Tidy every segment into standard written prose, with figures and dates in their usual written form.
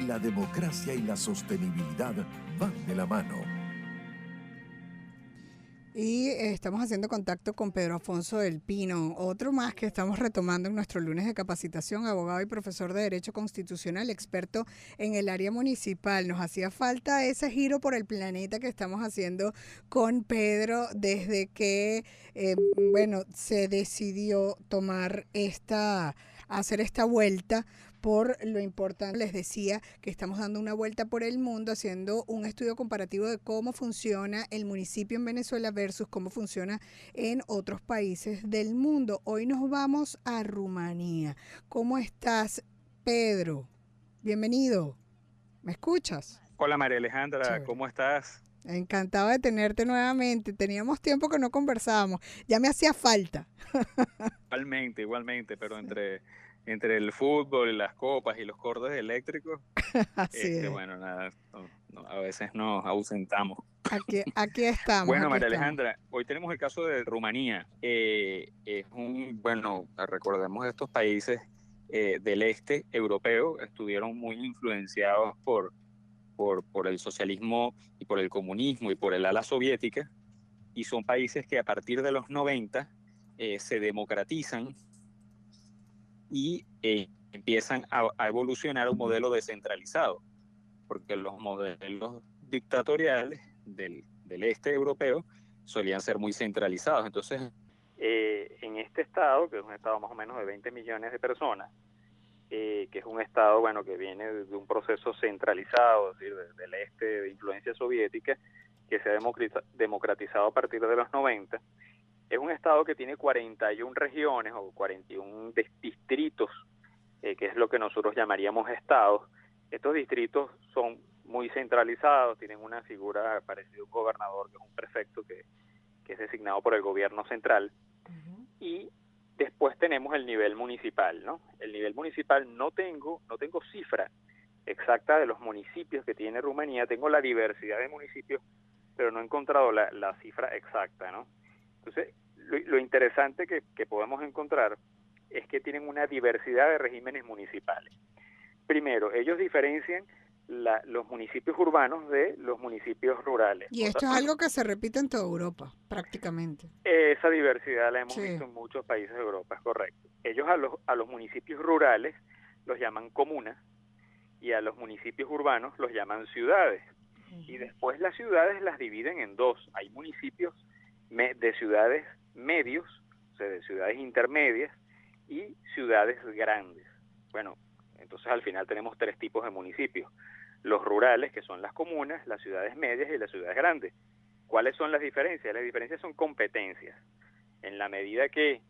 la democracia y la sostenibilidad van de la mano. Y estamos haciendo contacto con Pedro Afonso del Pino, otro más que estamos retomando en nuestro lunes de capacitación, abogado y profesor de Derecho Constitucional, experto en el área municipal. Nos hacía falta ese giro por el planeta que estamos haciendo con Pedro desde que, se decidió hacer esta vuelta. Por lo importante, les decía que estamos dando una vuelta por el mundo haciendo un estudio comparativo de cómo funciona el municipio en Venezuela versus cómo funciona en otros países del mundo. Hoy nos vamos a Rumanía. ¿Cómo estás, Pedro? Bienvenido. ¿Me escuchas? Hola María Alejandra, Chévere. ¿cómo estás? Encantado de tenerte nuevamente. Teníamos tiempo que no conversábamos. Ya me hacía falta. Igualmente, pero entre el fútbol y las copas y los cortes eléctricos, Así es. bueno, nada, a veces nos ausentamos. Aquí estamos, Bueno, aquí María estamos. Alejandra, hoy tenemos el caso de Rumanía. Recordemos estos países del este europeo estuvieron muy influenciados por el socialismo y por el comunismo y por el ala soviética, y son países que a partir de los 90 se democratizan y empiezan a evolucionar un modelo descentralizado, porque los modelos dictatoriales del este europeo solían ser muy centralizados. Entonces, en este estado, que es un estado más o menos de 20 millones de personas, que es un estado que viene de un proceso centralizado, es decir, del este de influencia soviética, que se ha democratizado a partir de los 90, es un estado que tiene 41 regiones o 41 distritos, que es lo que nosotros llamaríamos estados. Estos distritos son muy centralizados, tienen una figura parecida a un gobernador, que es un prefecto que es designado por el gobierno central. Y después tenemos el nivel municipal, ¿no? El nivel municipal no tengo cifra exacta de los municipios que tiene Rumanía, tengo la diversidad de municipios, pero no he encontrado la cifra exacta, ¿no? Entonces, lo interesante que podemos encontrar es que tienen una diversidad de regímenes municipales. Primero, ellos diferencian los municipios urbanos de los municipios rurales. Y esto es algo que se repite en toda Europa, prácticamente. Esa diversidad la hemos Sí. visto en muchos países de Europa, es correcto. Ellos a los municipios rurales los llaman comunas y a los municipios urbanos los llaman ciudades. Y después las ciudades las dividen en dos. Hay municipios de ciudades medios, o sea, de ciudades intermedias, y ciudades grandes. Bueno, entonces al final tenemos tres tipos de municipios: los rurales, que son las comunas, las ciudades medias y las ciudades grandes. ¿Cuáles son las diferencias? Las diferencias son competencias. En la medida que,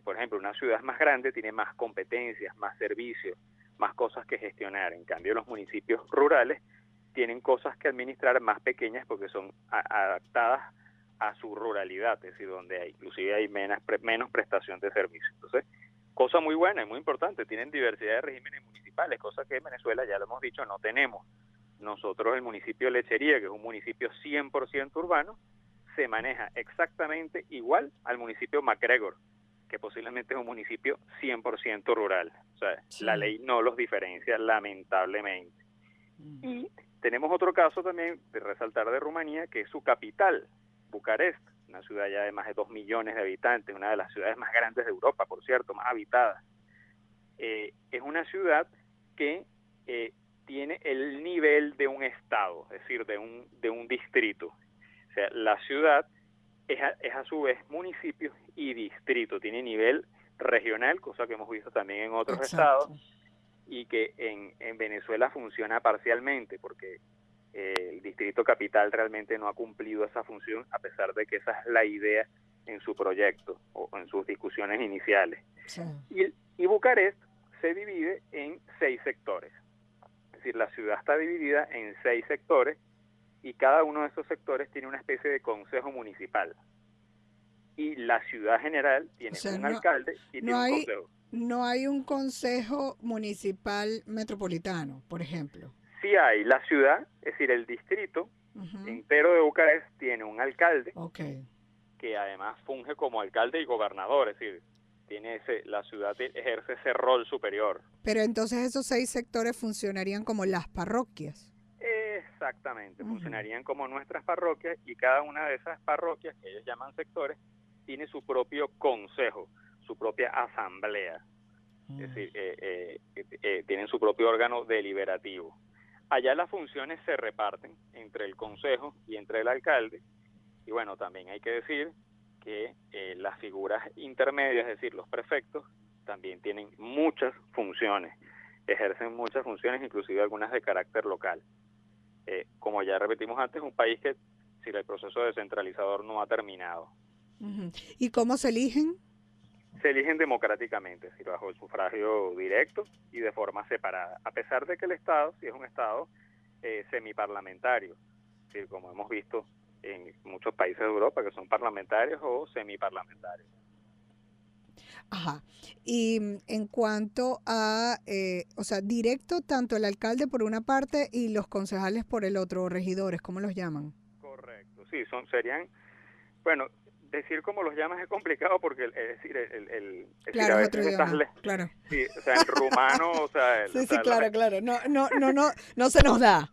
por ejemplo, una ciudad más grande tiene más competencias, más servicios, más cosas que gestionar. En cambio, los municipios rurales tienen cosas que administrar más pequeñas porque son adaptadas a su ruralidad, es decir, donde inclusive hay menos prestación de servicios. Entonces, cosa muy buena y muy importante, tienen diversidad de regímenes municipales, cosa que en Venezuela, ya lo hemos dicho, no tenemos. Nosotros, el municipio de Lechería, que es un municipio 100% urbano, se maneja exactamente igual al municipio MacGregor, que posiblemente es un municipio 100% rural. O sea, sí, la ley no los diferencia, lamentablemente. Y tenemos otro caso también de resaltar de Rumanía, que es su capital, Bucarest, una ciudad ya de más de 2 millones de habitantes, una de las ciudades más grandes de Europa, por cierto, más habitada. Es una ciudad que tiene el nivel de un estado, es decir, de un distrito. O sea, la ciudad es a su vez municipio y distrito, tiene nivel regional, cosa que hemos visto también en otros estados, y que en Venezuela funciona parcialmente, porque el distrito capital realmente no ha cumplido esa función, a pesar de que esa es la idea en su proyecto o en sus discusiones iniciales. Sí. Y Bucarest se divide en 6 sectores. Es decir, la ciudad está dividida en 6 sectores y cada uno de esos sectores tiene una especie de consejo municipal. Y la ciudad general tiene un alcalde y tiene un consejo. No hay un consejo municipal metropolitano, por ejemplo. Sí hay. La ciudad, es decir, el distrito entero de Bucarest tiene un alcalde, que además funge como alcalde y gobernador, es decir, la ciudad ejerce ese rol superior. Pero entonces esos 6 sectores funcionarían como las parroquias. Exactamente, funcionarían como nuestras parroquias, y cada una de esas parroquias, que ellos llaman sectores, tiene su propio consejo, su propia asamblea. Es decir, tienen su propio órgano deliberativo. Allá las funciones se reparten entre el consejo y entre el alcalde, y bueno, también hay que decir que las figuras intermedias, es decir, los prefectos, también tienen muchas funciones, ejercen muchas funciones, inclusive algunas de carácter local. Como ya repetimos antes, un país que, si el proceso descentralizador no ha terminado. ¿Y cómo se eligen? Se eligen democráticamente, es decir, bajo el sufragio directo y de forma separada, a pesar de que el Estado, si es un Estado semiparlamentario, es decir, como hemos visto en muchos países de Europa, que son parlamentarios o semiparlamentarios. Ajá. Y en cuanto a, o sea, directo tanto el alcalde por una parte y los concejales por el otro, o regidores, ¿cómo los llaman? Correcto, sí, serían, bueno, decir cómo los llamas es complicado porque, es decir, claro, es otro idioma, claro. Sí, o sea, en rumano, o sea... Sí, claro, claro, no se nos da.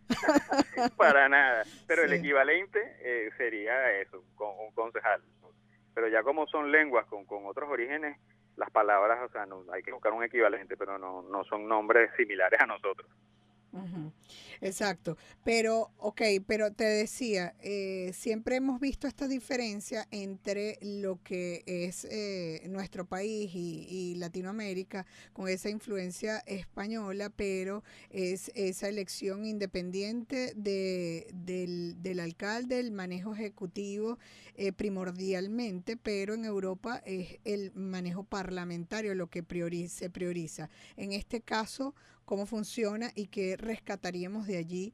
Para nada, pero Sí. el equivalente sería eso, un concejal. Pero ya como son lenguas con otros orígenes, las palabras, o sea, no, hay que buscar un equivalente, pero no son nombres similares a nosotros. Exacto, pero pero te decía, siempre hemos visto esta diferencia entre lo que es nuestro país y Latinoamérica con esa influencia española, pero es esa elección independiente del alcalde, el manejo ejecutivo primordialmente, pero en Europa es el manejo parlamentario lo que se prioriza. En este caso, ¿cómo funciona y qué rescataríamos de allí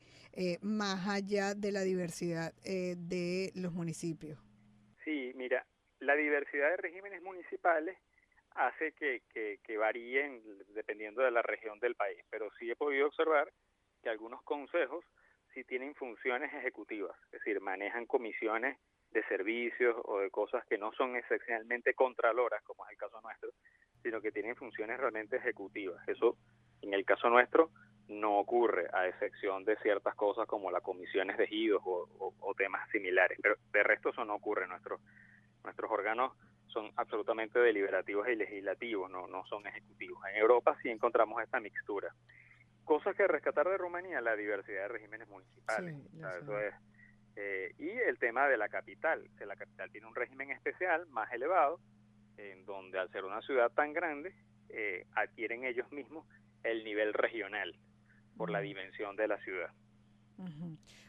más allá de la diversidad de los municipios? Sí, mira, la diversidad de regímenes municipales hace que varíen dependiendo de la región del país, pero sí he podido observar que algunos consejos sí tienen funciones ejecutivas, es decir, manejan comisiones de servicios o de cosas que no son esencialmente contraloras, como es el caso nuestro, sino que tienen funciones realmente ejecutivas. Eso, en el caso nuestro, no ocurre, a excepción de ciertas cosas como las comisiones de ejidos o temas similares, pero de resto eso no ocurre. Nuestros órganos son absolutamente deliberativos y legislativos, no son ejecutivos. En Europa sí encontramos esta mixtura. Cosas que rescatar de Rumanía, la diversidad de regímenes municipales. Sí, O sea, eso es, y el tema de la capital. O sea, la capital tiene un régimen especial más elevado, en donde al ser una ciudad tan grande, adquieren ellos mismos el nivel regional por la dimensión de la ciudad.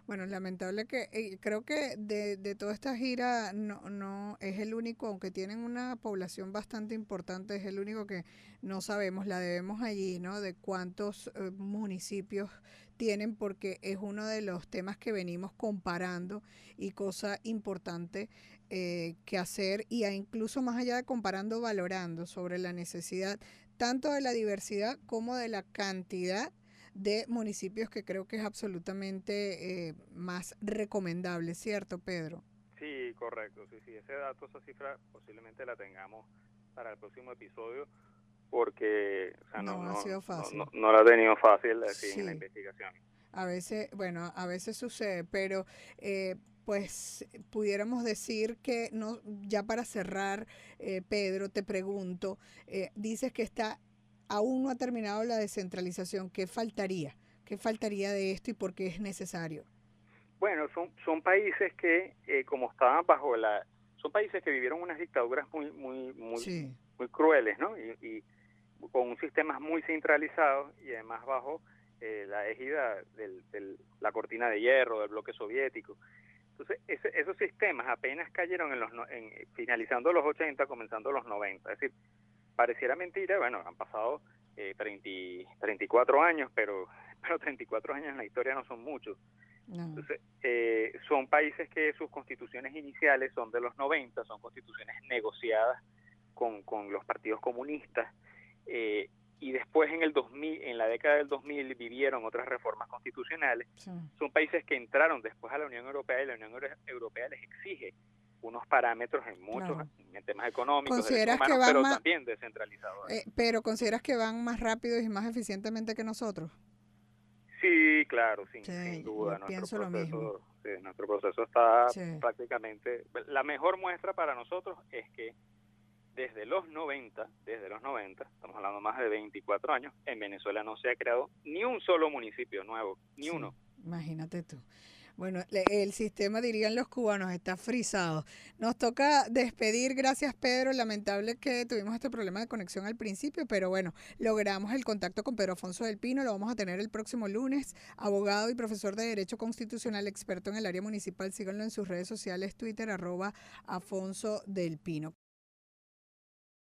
Bueno, lamentable que creo que de toda esta gira no es el único, aunque tienen una población bastante importante, es el único que no sabemos, la debemos allí, ¿no? De cuántos municipios tienen, porque es uno de los temas que venimos comparando y cosa importante que hacer, y incluso más allá de comparando, valorando sobre la necesidad tanto de la diversidad como de la cantidad de municipios, que creo que es absolutamente más recomendable, ¿cierto, Pedro? Sí, correcto, sí, ese dato, esa cifra posiblemente la tengamos para el próximo episodio, porque o sea, no ha sido fácil. No la ha tenido fácil sí. en la investigación. A veces sucede, pero pues pudiéramos decir que, no, ya para cerrar, Pedro, te pregunto, dices que aún no ha terminado la descentralización. ¿Qué faltaría? ¿Qué faltaría de esto y por qué es necesario? Bueno, son países que, como estaban son países que vivieron unas dictaduras muy crueles, ¿no? Y con un sistema muy centralizado y además bajo la égida de la cortina de hierro del bloque soviético. Entonces, esos sistemas apenas cayeron finalizando los 80, comenzando los 90. Es decir, pareciera mentira, bueno, han pasado 34 años, pero 34 años en la historia no son muchos. No. Entonces, son países que sus constituciones iniciales son de los 90, son constituciones negociadas con los partidos comunistas, y después en la década del 2000 vivieron otras reformas constitucionales. Sí. Son países que entraron después a la Unión Europea, y la Unión Europea les exige unos parámetros en muchos, Claro. en temas económicos, derechos ¿Consideras que humanos, van pero más, también descentralizadores. pero consideras que van más rápidos y más eficientemente que nosotros? Sí, claro, sin Sí, duda. yo pienso lo mismo. Nuestro proceso está Sí. prácticamente... La mejor muestra para nosotros es que desde los 90, estamos hablando más de 24 años, en Venezuela no se ha creado ni un solo municipio nuevo, ni Sí, uno. imagínate tú. Bueno, el sistema, dirían los cubanos, está frisado. Nos toca despedir, gracias Pedro. Lamentable que tuvimos este problema de conexión al principio, pero bueno, logramos el contacto con Pedro Afonso del Pino, lo vamos a tener el próximo lunes. Abogado y profesor de Derecho Constitucional, experto en el área municipal. Síganlo en sus redes sociales, Twitter, @Afonso del Pino.